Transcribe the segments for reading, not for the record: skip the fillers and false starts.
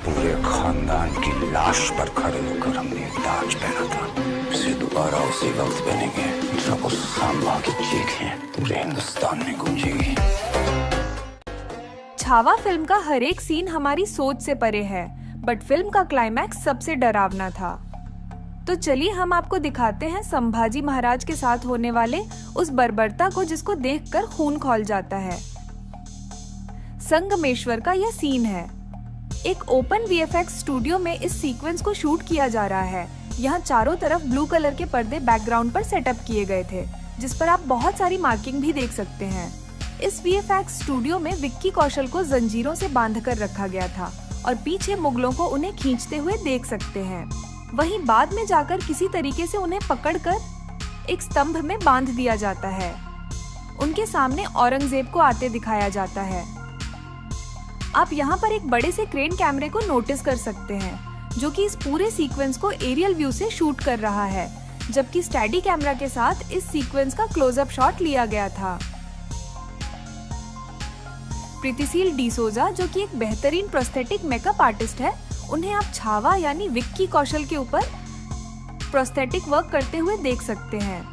पूरे खानदान की लाश पर खड़े होकर हमने ताज पहना था। इसे दोबारा उसी वक्त पहनेंगे जब उस सांबा की चीखें पूरे हिंदुस्तान में गूंजेगी। छावा फिल्म का हर एक सीन हमारी सोच से परे है, बट फिल्म का क्लाइमैक्स सबसे डरावना था। तो चलिए हम आपको दिखाते हैं संभाजी महाराज के साथ होने वाले उस बर्बरता को जिसको देखकर खून खौल जाता है। संगमेश्वर का यह सीन है। एक ओपन वीएफएक्स स्टूडियो में इस सीक्वेंस को शूट किया जा रहा है। यहाँ चारों तरफ ब्लू कलर के पर्दे बैकग्राउंड पर सेटअप किए गए थे, जिस पर आप बहुत सारी मार्किंग भी देख सकते हैं। इस वीएफएक्स स्टूडियो में विक्की कौशल को जंजीरों से बांधकर रखा गया था और पीछे मुगलों को उन्हें खींचते हुए देख सकते हैं। वहीं बाद में जाकर किसी तरीके से उन्हें पकड़कर एक स्तंभ में बांध दिया जाता है। उनके सामने औरंगजेब को आते दिखाया जाता है। आप यहाँ पर एक बड़े से क्रेन कैमरे को नोटिस कर सकते हैं, जो कि इस पूरे सीक्वेंस को एरियल व्यू से शूट कर रहा है, जबकि स्टैडी कैमरा के साथ इस सीक्वेंस का क्लोजअप शॉट लिया गया था। प्रीतिशील डिसोजा, जो कि एक बेहतरीन प्रोस्थेटिक मेकअप आर्टिस्ट है, उन्हें आप छावा यानी विक्की कौशल के ऊपर प्रोस्थेटिक वर्क करते हुए देख सकते हैं।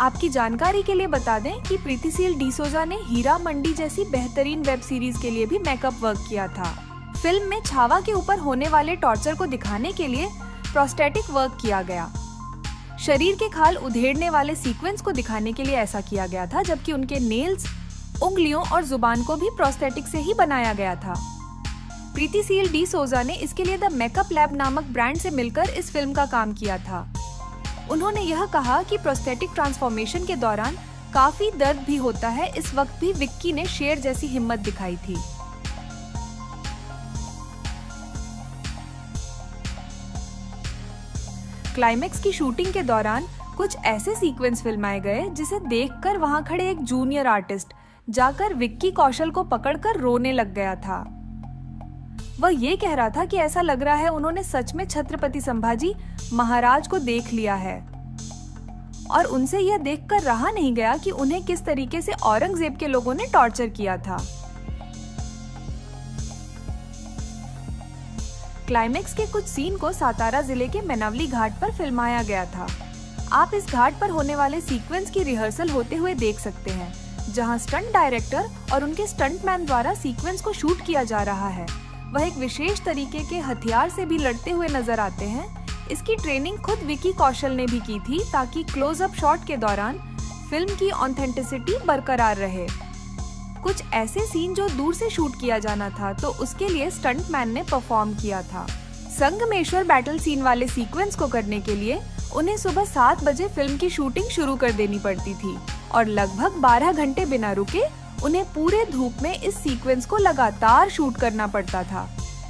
आपकी जानकारी के लिए बता दें कि प्रीतिशील डिसोजा ने हीरा मंडी जैसी बेहतरीन वेब सीरीज के लिए भी मेकअप वर्क किया था। फिल्म में छावा के ऊपर होने वाले टॉर्चर को दिखाने के लिए प्रोस्थेटिक वर्क किया गया। शरीर के खाल उधेड़ने वाले सीक्वेंस को दिखाने के लिए ऐसा किया गया था, जबकि उनके नेल्स, उंगलियों और जुबान को भी प्रोस्थेटिक से ही बनाया गया था। प्रीतिशील डिसोजा ने इसके लिए द मेकअप लैब नामक ब्रांड से मिलकर इस फिल्म का काम किया था। उन्होंने यह कहा कि प्रोस्थेटिक ट्रांसफॉर्मेशन के दौरान काफी दर्द भी होता है। इस वक्त भी विक्की ने शेर जैसी हिम्मत दिखाई थी। क्लाइमेक्स की शूटिंग के दौरान कुछ ऐसे सीक्वेंस फिल्माए गए जिसे देखकर वहां खड़े एक जूनियर आर्टिस्ट जाकर विक्की कौशल को पकड़कर रोने लग गया था। वह ये कह रहा था कि ऐसा लग रहा है उन्होंने सच में छत्रपति संभाजी महाराज को देख लिया है, और उनसे यह देखकर रहा नहीं गया कि उन्हें किस तरीके से औरंगजेब के लोगों ने टॉर्चर किया था। क्लाइमेक्स के कुछ सीन को सातारा जिले के मेनावली घाट पर फिल्माया गया था। आप इस घाट पर होने वाले सीक्वेंस की रिहर्सल होते हुए देख सकते हैं, जहां स्टंट डायरेक्टर और उनके स्टंटमैन द्वारा सीक्वेंस को शूट किया जा रहा है। वह एक विशेष तरीके के हथियार से भी लड़ते हुए नजर आते हैं। इसकी ट्रेनिंग खुद विक्की कौशल ने भी की थी, ताकि क्लोजअप शॉट के दौरान फिल्म की ऑथेंटिसिटी बरकरार रहे। कुछ ऐसे सीन जो दूर से शूट किया जाना था, तो उसके लिए स्टंटमैन ने परफॉर्म किया था। संगमेश्वर बैटल सीन वाले सीक्वेंस को करने के लिए उन्हें सुबह 7 बजे फिल्म की शूटिंग शुरू कर देनी पड़ती थी और लगभग 12 घंटे बिना रुके उन्हें पूरे धूप में इस सीक्वेंस को लगातार शूट करना पड़ता था।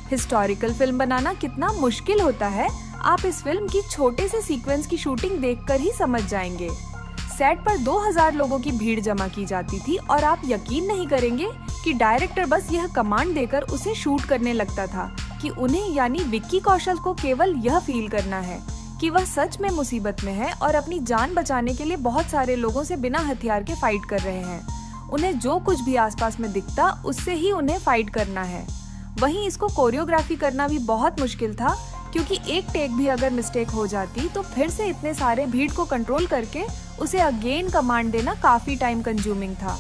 हिस्टोरिकल फिल्म बनाना कितना मुश्किल होता है, आप इस फिल्म की छोटे से सीक्वेंस की शूटिंग देखकर ही समझ जाएंगे। सेट पर 2000 लोगों की भीड़ जमा की जाती थी और आप यकीन नहीं करेंगे कि डायरेक्टर बस यह कमांड देकर उसे शूट करने लगता था कि उन्हें यानी विक्की कौशल को केवल यह फील करना है कि वह सच में मुसीबत में है और अपनी जान बचाने के लिए बहुत सारे लोगों से बिना हथियार के फाइट कर रहे हैं। उन्हें जो कुछ भी आसपास में दिखता उससे ही उन्हें फाइट करना है। वहीं इसको कोरियोग्राफी करना भी बहुत मुश्किल था, क्योंकि एक टेक भी अगर मिस्टेक हो जाती तो फिर से इतने सारे भीड़ को कंट्रोल करके उसे अगेन कमांड देना काफी टाइम कंज्यूमिंग था,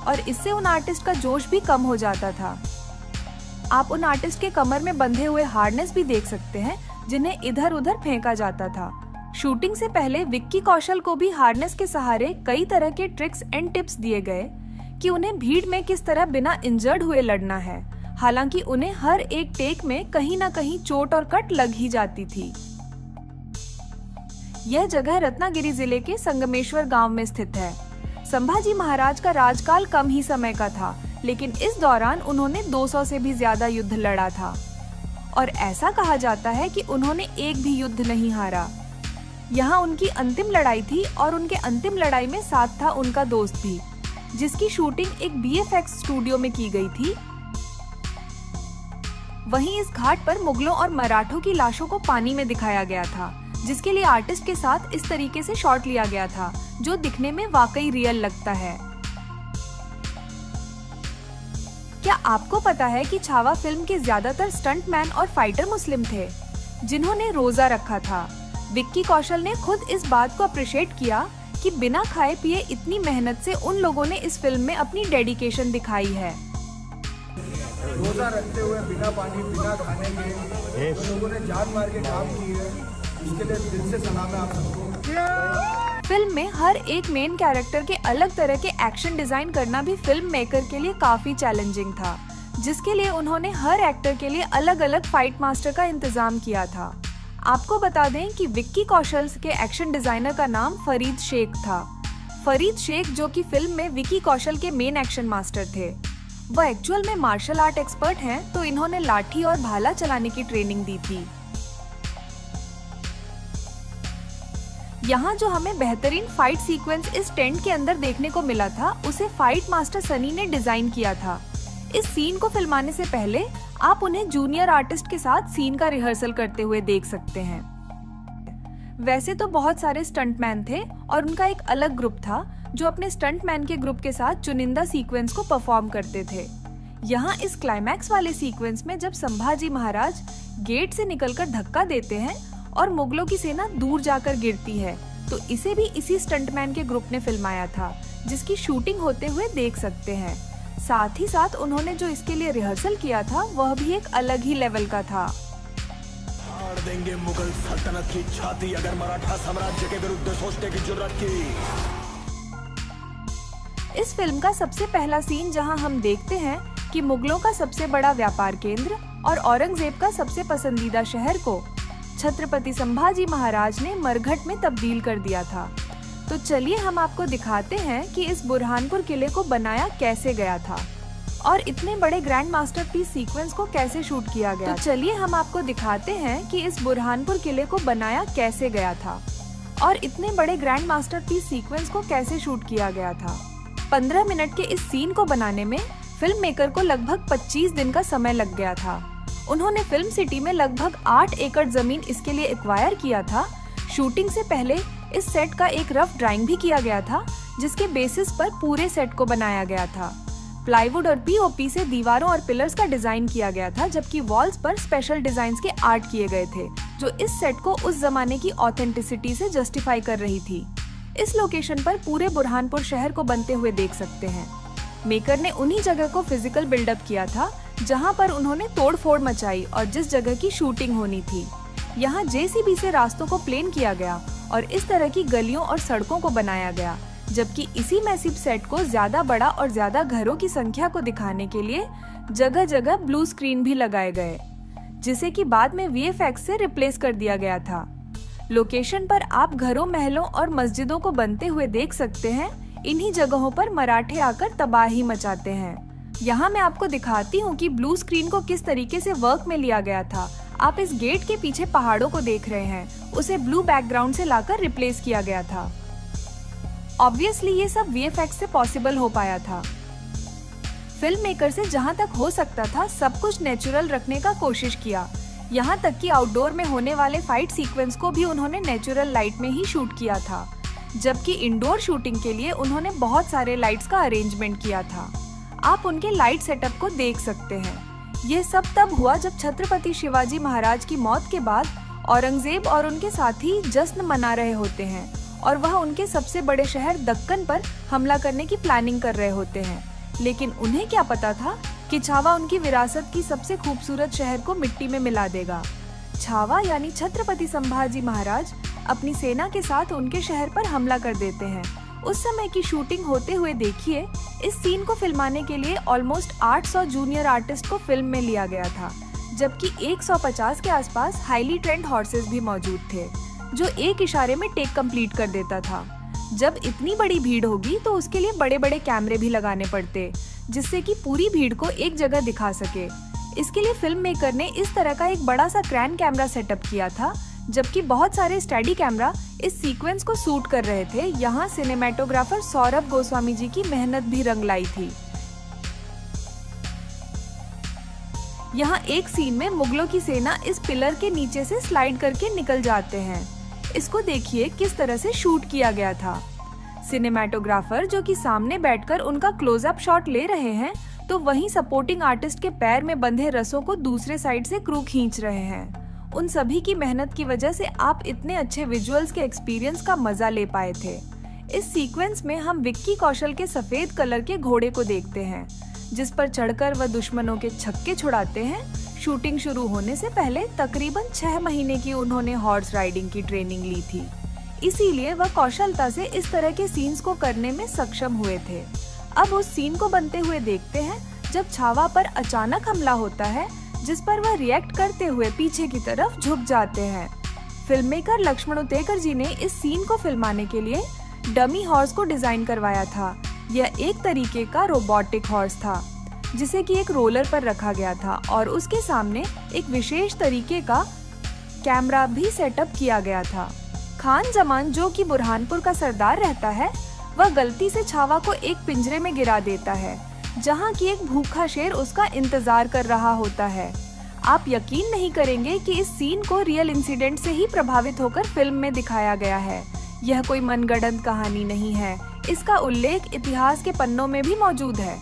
और इससे उन आर्टिस्ट का जोश भी कम हो जाता था। आप उन आर्टिस्ट के कमर में बंधे हुए हार्नेस भी देख सकते हैं, जिन्हें इधर उधर फेंका जाता था। शूटिंग से पहले विक्की कौशल को भी हार्नेस के सहारे कई तरह के ट्रिक्स एंड टिप्स दिए गए कि उन्हें भीड़ में किस तरह बिना इंजर्ड हुए लड़ना है। हालांकि उन्हें हर एक टेक में कहीं ना कहीं चोट और कट लग ही जाती थी। यह जगह रत्नागिरी जिले के संगमेश्वर गांव में स्थित है। संभाजी महाराज का राजकाल कम ही समय का था, लेकिन इस दौरान उन्होंने 200 से भी ज्यादा युद्ध लड़ा था, और ऐसा कहा जाता है कि उन्होंने एक भी युद्ध नहीं हारा। यहाँ उनकी अंतिम लड़ाई थी, और उनके अंतिम लड़ाई में साथ था उनका दोस्त भी, जिसकी शूटिंग एक बीएफएक्स स्टूडियो में की गई थी। वहीं इस घाट पर मुगलों और मराठों की लाशों को पानी में दिखाया गया था, जिसके लिए आर्टिस्ट के साथ इस तरीके से शॉट लिया गया था, जो दिखने में वाकई रियल लगता है। क्या आपको पता है कि छावा फिल्म के ज्यादातर स्टंटमैन और फाइटर मुस्लिम थे, जिन्होंने रोजा रखा था। विक्की कौशल ने खुद इस बात को अप्रिशिएट किया कि बिना खाए पिए इतनी मेहनत से उन लोगों ने इस फिल्म में अपनी डेडिकेशन दिखाई है। रोजा रखते हुए बिना पानी बिना खाने के उन लोगों ने जान मार के काम की है, इसके लिए दिल से सलाम है आप सबको। फिल्म में हर एक मेन कैरेक्टर के अलग तरह के एक्शन डिजाइन करना भी फिल्म मेकर के लिए काफी चैलेंजिंग था, जिसके लिए उन्होंने हर एक्टर के लिए अलग अलग फाइट मास्टर का इंतजाम किया था। आपको बता दें कि विक्की कौशल के एक्शन डिजाइनर का नाम फरीद शेख था। फरीद शेख जो कि फिल्म में विक्की कौशल के मेन एक्शन मास्टर थे। वह एक्चुअल में मार्शल आर्ट एक्सपर्ट हैं, तो इन्होंने लाठी और भाला चलाने की ट्रेनिंग दी थी। यहाँ जो हमें बेहतरीन फाइट सीक्वेंस इस टेंट के अंदर देखने को मिला था, उसे फाइट मास्टर सनी ने डिजाइन किया था। इस सीन को फिल्माने से पहले आप उन्हें जूनियर आर्टिस्ट के साथ सीन का रिहर्सल करते हुए देख सकते हैं। वैसे तो बहुत सारे स्टंटमैन थे और उनका एक अलग ग्रुप था जो अपने स्टंटमैन के ग्रुप के साथ चुनिंदा सीक्वेंस को परफॉर्म करते थे। यहाँ इस क्लाइमैक्स वाले सीक्वेंस में जब संभाजी महाराज गेट से निकलकर धक्का देते हैं और मुगलों की सेना दूर जाकर गिरती है, तो इसे भी इसी स्टंटमैन के ग्रुप ने फिल्माया था, जिसकी शूटिंग होते हुए देख सकते हैं। साथ ही साथ उन्होंने जो इसके लिए रिहर्सल किया था वह भी एक अलग ही लेवल का था। फाड़ देंगे मुगल सल्तनत की छाती अगर मराठा साम्राज्य के विरुद्ध सोचने की जुर्रत की। इस फिल्म का सबसे पहला सीन जहां हम देखते हैं कि मुगलों का सबसे बड़ा व्यापार केंद्र और औरंगजेब का सबसे पसंदीदा शहर को छत्रपति संभाजी महाराज ने मरघट में तब्दील कर दिया था। तो चलिए हम आपको दिखाते हैं कि इस बुरहानपुर किले को बनाया कैसे गया था और इतने बड़े ग्रैंड मास्टरपीस सीक्वेंस को कैसे शूट किया गया। तो चलिए हम आपको दिखाते हैं कि इस बुरहानपुर किले को बनाया कैसे गया था और इतने बड़े ग्रैंड मास्टरपीस सीक्वेंस को कैसे शूट किया गया था। 15 मिनट के इस सीन को बनाने में फिल्म मेकर को लगभग 25 दिन का समय लग गया था। उन्होंने फिल्म सिटी में लगभग 8 एकड़ जमीन इसके लिए एक्वायर किया था। शूटिंग से पहले इस सेट का एक रफ ड्राइंग भी किया गया था, जिसके बेसिस पर पूरे सेट को बनाया गया था। प्लाईवुड और पीओपी से दीवारों और पिलर्स का डिजाइन किया गया था, जबकि वॉल्स पर स्पेशल डिजाइन्स के आर्ट किए गए थे, जो इस सेट को उस जमाने की ऑथेंटिसिटी से जस्टिफाई कर रही थी। इस लोकेशन पर पूरे बुरहानपुर शहर को बनते हुए देख सकते हैं। मेकर ने उन्हीं जगह को फिजिकल बिल्डअप किया था जहां पर उन्होंने तोड़फोड़ मचाई और जिस जगह की शूटिंग होनी थी। यहाँ जेसीबी से रास्तों को प्लेन किया गया और इस तरह की गलियों और सड़कों को बनाया गया, जबकि इसी मैसिव सेट को ज्यादा बड़ा और ज्यादा घरों की संख्या को दिखाने के लिए जगह जगह ब्लू स्क्रीन भी लगाए गए, जिसे कि बाद में वीएफएक्स से रिप्लेस कर दिया गया था। लोकेशन पर आप घरों, महलों और मस्जिदों को बनते हुए देख सकते हैं। इन्हीं जगहों पर मराठे आकर तबाही मचाते हैं। यहाँ मैं आपको दिखाती हूँ कि ब्लू स्क्रीन को किस तरीके से वर्क में लिया गया था। आप इस गेट के पीछे पहाड़ों को देख रहे हैं, उसे ब्लू बैकग्राउंड से लाकर रिप्लेस किया गया था। ऑब्वियसली ये सब वीएफएक्स से पॉसिबल हो पाया था। फिल्म मेकर से जहाँ तक हो सकता था सब कुछ नेचुरल रखने का कोशिश किया। यहाँ तक कि आउटडोर में होने वाले फाइट सीक्वेंस को भी उन्होंने नेचुरल लाइट में ही शूट किया था, जबकि इंडोर शूटिंग के लिए उन्होंने बहुत सारे लाइट्स का अरेंजमेंट किया था। आप उनके लाइट सेटअप को देख सकते हैं। यह सब तब हुआ जब छत्रपति शिवाजी महाराज की मौत के बाद औरंगजेब और उनके साथी जश्न मना रहे होते हैं और वह उनके सबसे बड़े शहर दक्कन पर हमला करने की प्लानिंग कर रहे होते हैं। लेकिन उन्हें क्या पता था कि छावा उनकी विरासत की सबसे खूबसूरत शहर को मिट्टी में मिला देगा। छावा यानी छत्रपति संभाजी महाराज अपनी सेना के साथ उनके शहर पर हमला कर देते हैं। उस समय की शूटिंग होते हुए देखिए, इस सीन को फिल्माने के लिए ऑलमोस्ट 800 जूनियर आर्टिस्ट को फिल्म में लिया गया था, जबकि 150 के आसपास हाईली ट्रेंड हॉर्सेस भी मौजूद थे, जो एक इशारे में टेक कंप्लीट कर देता था। जब इतनी बड़ी भीड़ होगी तो उसके लिए बड़े बड़े कैमरे भी लगाने पड़ते, जिससे कि पूरी भीड़ को एक जगह दिखा सके। इसके लिए फिल्म मेकर ने इस तरह का एक बड़ा सा क्रैन कैमरा सेटअप किया था, जबकि बहुत सारे स्टडी कैमरा इस सीक्वेंस को शूट कर रहे थे। यहाँ सिनेमेटोग्राफर सौरभ गोस्वामी जी की मेहनत भी रंग लाई थी। यहाँ एक सीन में मुगलों की सेना इस पिलर के नीचे से स्लाइड करके निकल जाते हैं। इसको देखिए किस तरह से शूट किया गया था। सिनेमेटोग्राफर जो कि सामने बैठकर उनका क्लोजअप शॉट ले रहे हैं, तो वहीं सपोर्टिंग आर्टिस्ट के पैर में बंधे रस्सों को दूसरे साइड से क्रू खींच रहे हैं। उन सभी की मेहनत की वजह से आप इतने अच्छे विजुअल्स के एक्सपीरियंस का मजा ले पाए थे। इस सीक्वेंस में हम विक्की कौशल के सफेद कलर के घोड़े को देखते हैं, जिस पर चढ़कर वह दुश्मनों के छक्के छुड़ाते हैं। शूटिंग शुरू होने से पहले तकरीबन 6 महीने की उन्होंने हॉर्स राइडिंग की ट्रेनिंग ली थी, इसीलिए वह कौशलता से इस तरह के सीन्स को करने में सक्षम हुए थे। अब उस सीन को बनते हुए देखते हैं जब छावा पर अचानक हमला होता है, जिस पर वह रिएक्ट करते हुए पीछे की तरफ झुक जाते हैं। फिल्ममेकर लक्ष्मण उतेकर जी ने इस सीन को फिल्माने के लिए डमी हॉर्स को डिजाइन करवाया था। यह एक तरीके का रोबोटिक हॉर्स था, जिसे कि एक रोलर पर रखा गया था और उसके सामने एक विशेष तरीके का कैमरा भी सेटअप किया गया था। खान जमान, जो कि बुरहानपुर का सरदार रहता है, वह गलती से छावा को एक पिंजरे में गिरा देता है, जहां की एक भूखा शेर उसका इंतजार कर रहा होता है। आप यकीन नहीं करेंगे कि इस सीन को रियल इंसिडेंट से ही प्रभावित होकर फिल्म में दिखाया गया है। यह कोई मनगढ़ंत कहानी नहीं है, इसका उल्लेख इतिहास के पन्नों में भी मौजूद है।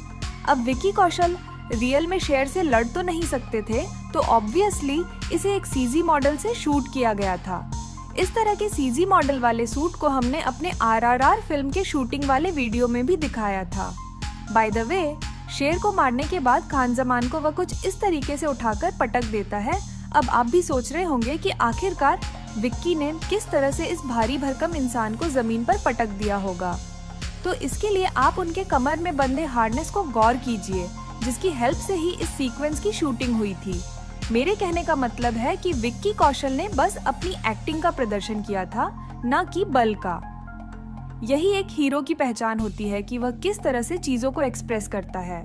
अब विक्की कौशल रियल में शेर से लड़ तो नहीं सकते थे, तो ऑब्वियसली इसे एक सीजी मॉडल से शूट किया गया था। इस तरह के सीजी मॉडल वाले सूट को हमने अपने RRR फिल्म के शूटिंग वाले वीडियो में भी दिखाया था। बाय द वे, शेर को मारने के बाद खान जमान को वह कुछ इस तरीके से उठाकर पटक देता है। अब आप भी सोच रहे होंगे कि आखिरकार विक्की ने किस तरह से इस भारी भरकम इंसान को जमीन पर पटक दिया होगा। तो इसके लिए आप उनके कमर में बंधे हार्नेस को गौर कीजिए, जिसकी हेल्प से ही इस सीक्वेंस की शूटिंग हुई थी। मेरे कहने का मतलब है कि विक्की कौशल ने बस अपनी एक्टिंग का प्रदर्शन किया था, न कि बल का। यही एक हीरो की पहचान होती है कि वह किस तरह से चीजों को एक्सप्रेस करता है।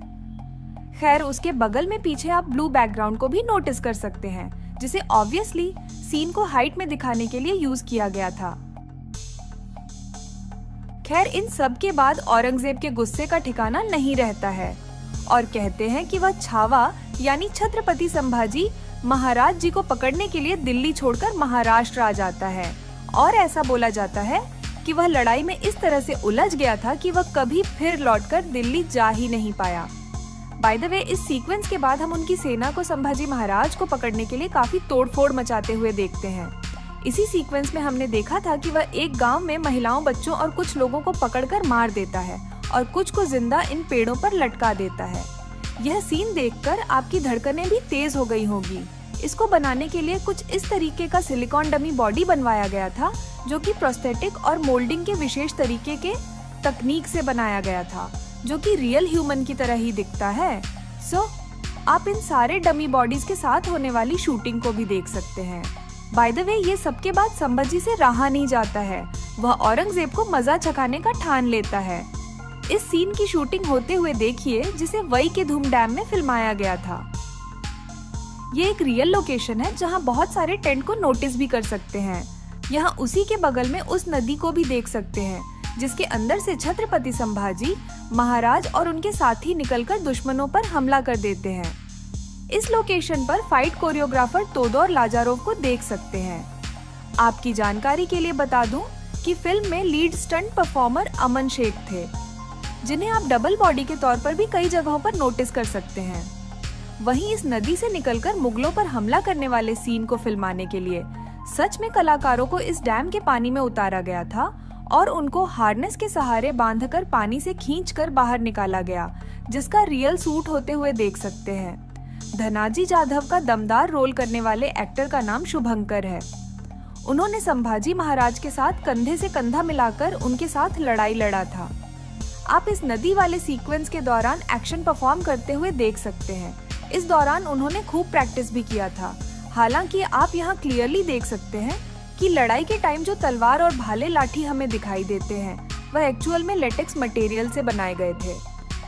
खैर, उसके बगल में पीछे आप ब्लू बैकग्राउंड को भी नोटिस कर सकते हैं, जिसे ऑब्वियसली सीन को हाइट में दिखाने के लिए यूज किया गया था। खैर, इन सब के बाद औरंगजेब के गुस्से का ठिकाना नहीं रहता है और कहते हैं कि वह छावा यानी छत्रपति संभाजी महाराज जी को पकड़ने के लिए दिल्ली छोड़कर महाराष्ट्र आ जाता है। और ऐसा बोला जाता है कि वह लड़ाई में इस तरह से उलझ गया था कि वह कभी फिर लौटकर दिल्ली जा ही नहीं पाया। बाय द वे, इस सीक्वेंस के बाद हम उनकी सेना को संभाजी महाराज को पकड़ने के लिए काफी तोड़फोड़ मचाते हुए देखते हैं। इसी सीक्वेंस में हमने देखा था कि वह एक गांव में महिलाओं, बच्चों और कुछ लोगों को पकड़कर मार देता है और कुछ को जिंदा इन पेड़ों पर लटका देता है। यह सीन देखकर आपकी धड़कनें भी तेज हो गई होगी। इसको बनाने के लिए कुछ इस तरीके का सिलिकॉन डमी बॉडी बनवाया गया था, जो कि प्रोस्थेटिक और मोल्डिंग के विशेष तरीके के तकनीक से बनाया गया था, जो कि रियल ह्यूमन की तरह ही दिखता है। आप इन सारे डमी बॉडीज के साथ होने वाली शूटिंग को भी देख सकते हैं। बाय द वे, ये सबके बाद संभाजी से रहा नहीं जाता है, वह औरंगजेब को मजा चखाने का ठान लेता है। इस सीन की शूटिंग होते हुए देखिए, जिसे वई के धूम डैम में फिल्माया गया था। ये एक रियल लोकेशन है जहां बहुत सारे टेंट को नोटिस भी कर सकते हैं। यहाँ उसी के बगल में उस नदी को भी देख सकते हैं, जिसके अंदर से छत्रपति संभाजी महाराज और उनके साथी निकलकर दुश्मनों पर हमला कर देते हैं। इस लोकेशन पर फाइट कोरियोग्राफर तोदोर लाजारोव को देख सकते हैं। आपकी जानकारी के लिए बता दूं कि फिल्म में लीड स्टंट परफॉर्मर अमन शेख थे, जिन्हें आप डबल बॉडी के तौर पर भी कई जगहों पर नोटिस कर सकते हैं। वहीं इस नदी से निकलकर मुगलों पर हमला करने वाले सीन को फिल्माने के लिए सच में कलाकारों को इस डैम के पानी में उतारा गया था और उनको हार्नेस के सहारे बांधकर पानी से खींचकर बाहर निकाला गया, जिसका रियल सूट होते हुए देख सकते हैं। धनाजी जाधव का दमदार रोल करने वाले एक्टर का नाम शुभंकर है। उन्होंने संभाजी महाराज के साथ कंधे से कंधा मिलाकर उनके साथ लड़ाई लड़ा था। आप इस नदी वाले सीक्वेंस के दौरान एक्शन परफॉर्म करते हुए देख सकते हैं। इस दौरान उन्होंने खूब प्रैक्टिस भी किया था। हालांकि आप यहाँ क्लियरली देख सकते हैं कि लड़ाई के टाइम जो तलवार और भाले लाठी हमें दिखाई देते हैं, वह एक्चुअल में लेटेक्स मटेरियल से बनाए गए थे,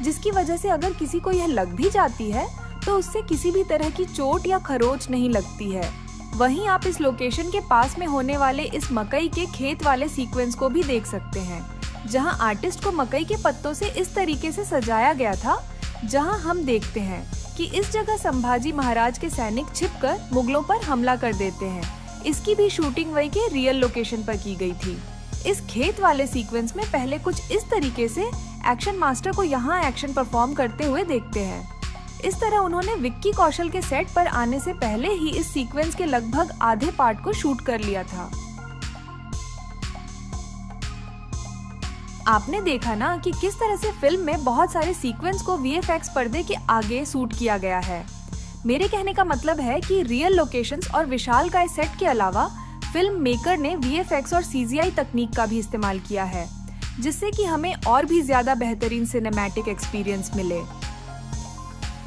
जिसकी वजह से अगर किसी को यह लग भी जाती है तो उससे किसी भी तरह की चोट या खरोच नहीं लगती है। वहीं आप इस लोकेशन के पास में होने वाले इस मकई के खेत वाले सीक्वेंस को भी देख सकते हैं, जहां आर्टिस्ट को मकई के पत्तों से इस तरीके से सजाया गया था, जहां हम देखते हैं कि इस जगह संभाजी महाराज के सैनिक छिपकर मुगलों पर हमला कर देते हैं। इसकी भी शूटिंग वही के रियल लोकेशन पर की गई थी। इस खेत वाले सीक्वेंस में पहले कुछ इस तरीके से एक्शन मास्टर को यहाँ एक्शन परफॉर्म करते हुए देखते हैं। इस तरह उन्होंने विक्की कौशल के सेट पर आने से पहले ही इस सीक्वेंस के लगभग आधे पार्ट को शूट कर लिया था। आपने देखा ना कि किस तरह से फिल्म में बहुत सारे सीक्वेंस को वीएफएक्स पर्दे के आगे शूट किया गया है। मेरे कहने का मतलब है कि रियल लोकेशंस और विशालकाय सेट के अलावा फिल्म मेकर ने वीएफएक्स और सीजीआई तकनीक का भी इस्तेमाल किया है, जिससे कि हमें और भी ज्यादा बेहतरीन सिनेमैटिक एक्सपीरियंस मिले।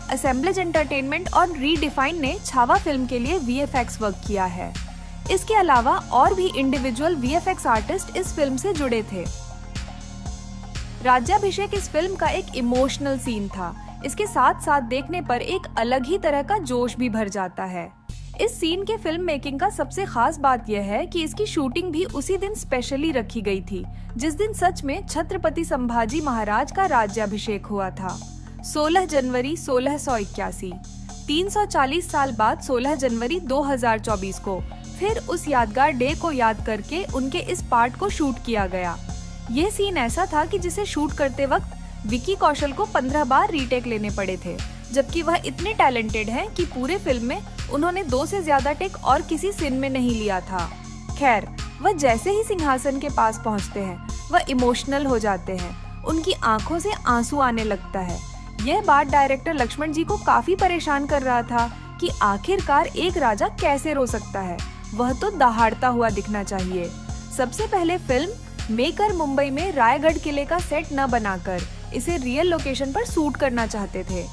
असेंबलेज एंटरटेनमेंट और रीडिफाइन ने छावा फिल्म के लिए वीएफएक्स वर्क किया है। इसके अलावा और भी इंडिविजुअल वीएफएक्स आर्टिस्ट इस फिल्म से जुड़े थे। राज्याभिषेक इस फिल्म का एक इमोशनल सीन था। इसके साथ साथ देखने पर एक अलग ही तरह का जोश भी भर जाता है। इस सीन के फिल्म मेकिंग का सबसे खास बात यह है कि इसकी शूटिंग भी उसी दिन स्पेशली रखी गई थी, जिस दिन सच में छत्रपति संभाजी महाराज का राज्याभिषेक हुआ था। 16 जनवरी 1681। 340 साल बाद 16 जनवरी 2024 को फिर उस यादगार डे को याद करके उनके इस पार्ट को शूट किया गया। ये सीन ऐसा था कि जिसे शूट करते वक्त विक्की कौशल को 15 बार रीटेक लेने पड़े थे, जबकि वह इतने टैलेंटेड हैं कि पूरे फिल्म में उन्होंने 2 से ज्यादा टेक और किसी सीन में नहीं लिया था। खैर, वह जैसे ही सिंहासन के पास पहुंचते हैं, वह इमोशनल हो जाते हैं। उनकी आंखों से आंसू आने लगता है। यह बात डायरेक्टर लक्ष्मण जी को काफी परेशान कर रहा था कि आखिरकार एक राजा कैसे रो सकता है, वह तो दहाड़ता हुआ दिखना चाहिए। सबसे पहले फिल्म मेकर मुंबई में रायगढ़ किले का सेट न बनाकर इसे रियल लोकेशन पर शूट करना चाहते थे,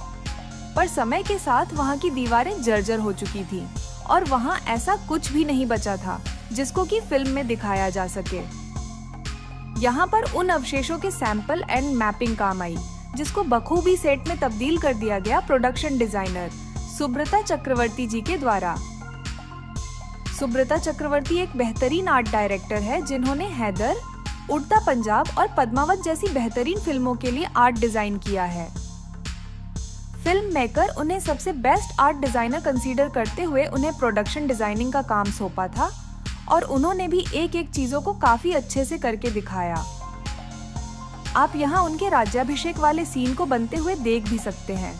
पर समय के साथ वहाँ की दीवारें जर्जर हो चुकी थी और वहाँ ऐसा कुछ भी नहीं बचा था जिसको कि फिल्म में दिखाया जा सके। यहाँ पर उन अवशेषों के सैंपल एंड मैपिंग काम आई, जिसको बखूबी सेट में तब्दील कर दिया गया प्रोडक्शन डिजाइनर सुब्रता चक्रवर्ती जी के द्वारा। सुब्रता चक्रवर्ती एक बेहतरीन आर्ट डायरेक्टर है, जिन्होंने हैदर, उड़ता पंजाब और पद्मावत जैसी बेहतरीन फिल्मों के लिए आर्ट डिजाइन किया है। फिल्म मेकर उन्हें सबसे बेस्ट आर्ट डिजाइनर कंसीडर करते हुए उन्हें प्रोडक्शन डिजाइनिंग का काम सौंपा था और उन्होंने भी एक एक चीजों को काफी अच्छे से करके दिखाया। आप यहाँ उनके राज्याभिषेक वाले सीन को बनते हुए देख भी सकते हैं।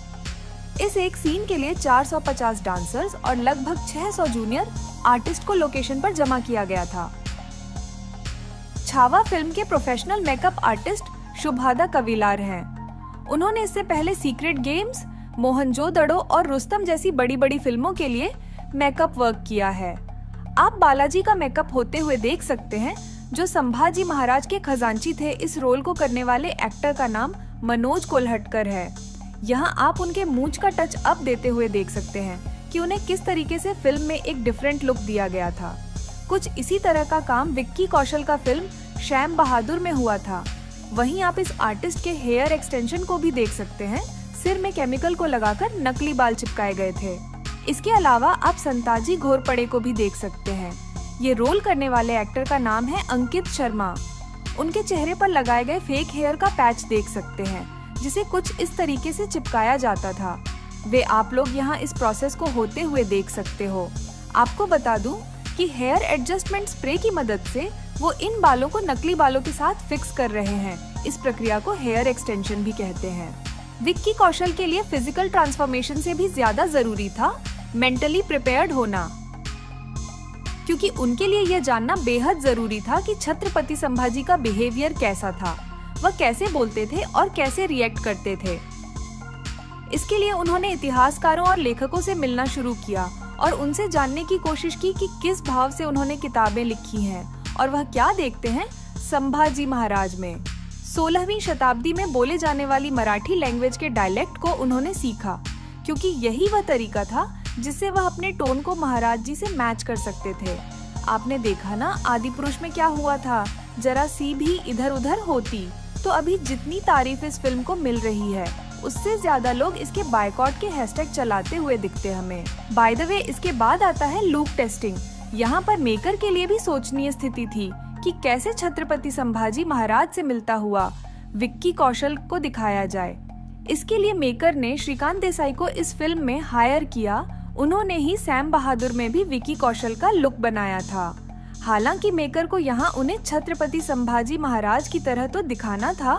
इस एक सीन के लिए 450 डांसर्स और लगभग 600 जूनियर आर्टिस्ट को लोकेशन पर जमा किया गया था। छावा फिल्म के प्रोफेशनल मेकअप आर्टिस्ट शुभादा कविलार हैं। उन्होंने इससे पहले सीक्रेट गेम्स, मोहनजोदड़ो और रुस्तम जैसी बड़ी बड़ी फिल्मों के लिए मेकअप वर्क किया है। आप बालाजी का मेकअप होते हुए देख सकते हैं, जो संभाजी महाराज के खजांची थे। इस रोल को करने वाले एक्टर का नाम मनोज कोल्हटकर है। यहाँ आप उनके मूंछ का टच अप देते हुए देख सकते हैं कि उन्हें किस तरीके से फिल्म में एक डिफरेंट लुक दिया गया था। कुछ इसी तरह का काम विक्की कौशल का फिल्म श्याम बहादुर में हुआ था। वहीं आप इस आर्टिस्ट के हेयर एक्सटेंशन को भी देख सकते हैं। सिर में केमिकल को लगाकर नकली बाल चिपकाए गए थे। इसके अलावा आप संताजी घोरपड़े को भी देख सकते हैं। ये रोल करने वाले एक्टर का नाम है अंकित शर्मा। उनके चेहरे पर लगाए गए फेक हेयर का पैच देख सकते हैं, जिसे कुछ इस तरीके से चिपकाया जाता था। वे आप लोग यहाँ इस प्रोसेस को होते हुए देख सकते हो। आपको बता दूं कि हेयर एडजस्टमेंट स्प्रे की मदद से वो इन बालों को नकली बालों के साथ फिक्स कर रहे हैं। इस प्रक्रिया को हेयर एक्सटेंशन भी कहते हैं। विक्की कौशल के लिए फिजिकल ट्रांसफॉर्मेशन से भी ज्यादा जरूरी था मेंटली प्रिपेयर्ड होना, क्योंकि उनके लिए यह जानना बेहद जरूरी था कि छत्रपति संभाजी का बिहेवियर कैसा था, वह कैसे बोलते थे और कैसे रिएक्ट करते थे। इसके लिए उन्होंने इतिहासकारों और लेखकों से मिलना शुरू किया और उनसे जानने की कोशिश की कि किस भाव से उन्होंने किताबें लिखी हैं और वह क्या देखते हैं संभाजी महाराज में। 16वीं शताब्दी में बोले जाने वाली मराठी लैंग्वेज के डायलेक्ट को उन्होंने सीखा, क्योंकि यही वह तरीका था जिससे वह अपने टोन को महाराज जी से मैच कर सकते थे। आपने देखा ना आदि पुरुष में क्या हुआ था, जरा सी भी इधर उधर होती तो अभी जितनी तारीफ इस फिल्म को मिल रही है, उससे ज्यादा लोग इसके बायकॉट के हैशटैग चलाते हुए दिखते हमें। बाय द वे, इसके बाद आता है लुक टेस्टिंग। यहाँ पर मेकर के लिए भी सोचनीय स्थिति थी कि कैसे छत्रपति संभाजी महाराज से मिलता हुआ विक्की कौशल को दिखाया जाए। इसके लिए मेकर ने श्रीकांत देसाई को इस फिल्म में हायर किया। उन्होंने ही सैम बहादुर में भी विक्की कौशल का लुक बनाया था। हालांकि मेकर को यहाँ उन्हें छत्रपति संभाजी महाराज की तरह तो दिखाना था,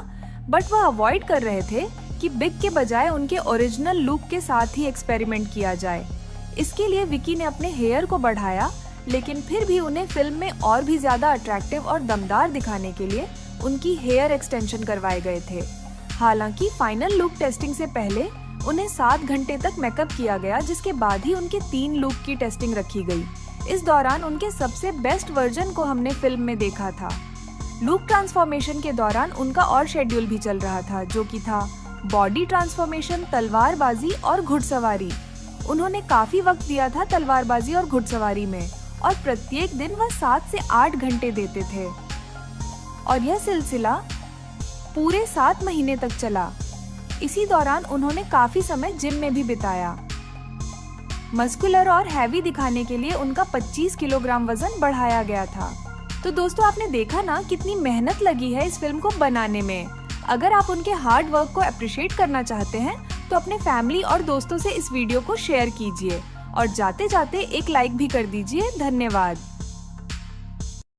बट वह अवॉइड कर रहे थे कि बिग के बजाय उनके ओरिजिनल लुक के साथ ही एक्सपेरिमेंट किया जाए। इसके लिए विकी ने अपने हेयर को बढ़ाया, लेकिन फिर भी उन्हें फिल्म में और भी ज्यादा अट्रैक्टिव और दमदार दिखाने के लिए उनकी हेयर एक्सटेंशन करवाए गए थे। हालांकि फाइनल लुक टेस्टिंग से पहले उन्हें 7 घंटे तक मेकअप किया गया, जिसके बाद ही उनके 3 लुक की टेस्टिंग रखी गई। इस दौरान उनके सबसे बेस्ट वर्जन को हमने फिल्म में देखा था। लुक ट्रांसफॉर्मेशन के दौरान उनका और शेड्यूल भी चल रहा था, जो कि था बॉडी ट्रांसफॉर्मेशन, तलवारबाजी और घुड़सवारी। उन्होंने काफी वक्त दिया था तलवारबाजी और घुड़सवारी में, और प्रत्येक दिन वह 7 से 8 घंटे देते थे, और यह सिलसिला पूरे 7 महीने तक चला। इसी दौरान उन्होंने काफी समय जिम में भी बिताया। मस्कुलर और हैवी दिखाने के लिए उनका 25 किलोग्राम वजन बढ़ाया गया था। तो दोस्तों, आपने देखा ना कितनी मेहनत लगी है इस फिल्म को बनाने में। अगर आप उनके हार्ड वर्क को अप्रिशिएट करना चाहते हैं तो अपने फैमिली और दोस्तों से इस वीडियो को शेयर कीजिए, और जाते जाते एक लाइक भी कर दीजिए। धन्यवाद।